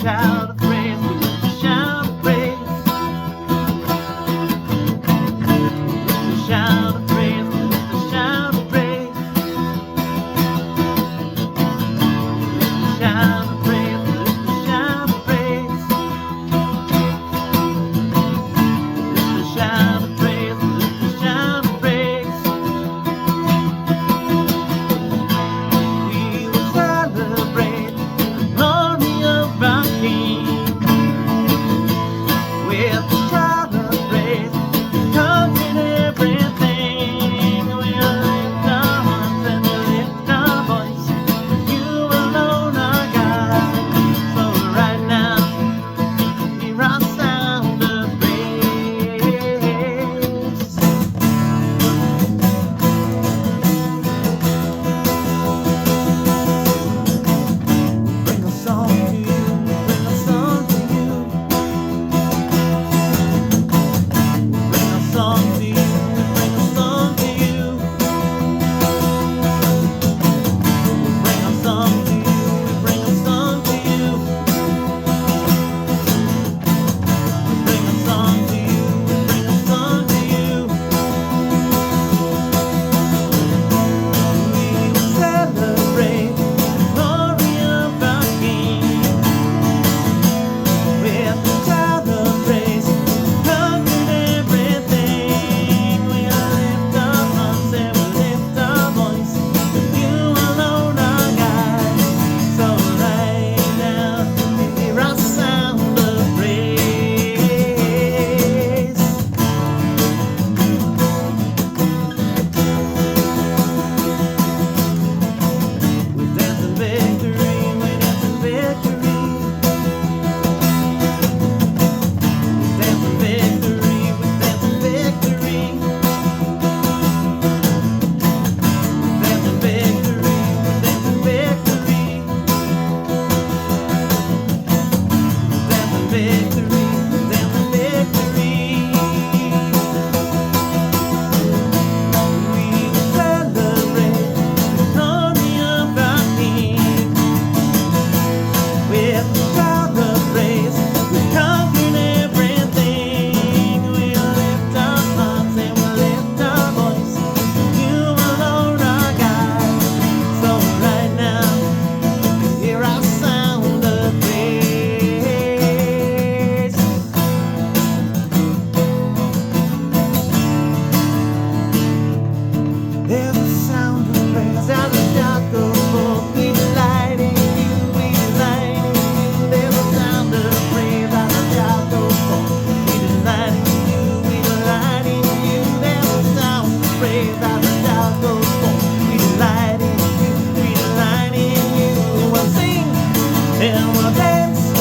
shout of praise, we lift a shout of praise. We lift a shout of praise, we lift a shout of praise. We lift a shout of praise, we lift a shout of praise. We lift a shout of praise, we lift a shout of praise. We will celebrate the glory of our King with a shout of praise, conquering everything. We lift our hearts and we lift our voice. You alone are God. So right now, hear our sound of praise. Bring a song to you, bring a song to you. Bring a song to you, bring a song to you. Bring a song to you, bring a song to you. Bring a song to you, bring a song to you. We will celebrate the glory of our King with a shout of praise, conquering everything. We lift our hearts and we lift our voice. You alone are God. So right now, hear our sound of praise. We dance in victory, we dance in victory. We dance in victory, we dance in victory. We dance in victory, we dance in victory. We dance in victory, we dance in victory. We will celebrate the glory of our King with a shout of praise. We conquered everything. We lift our hearts and we lift our voice. You alone are God. So right now, hear our sound of praise. There's a sound of praise as the shout goes forth. We delight in you, we delight in you. There's a sound of praise as the shout goes forth. We delight in you, we delight in you. There's a sound of praise as the shout goes forth. We delight in you, we delight in you. We'll sing and we'll dance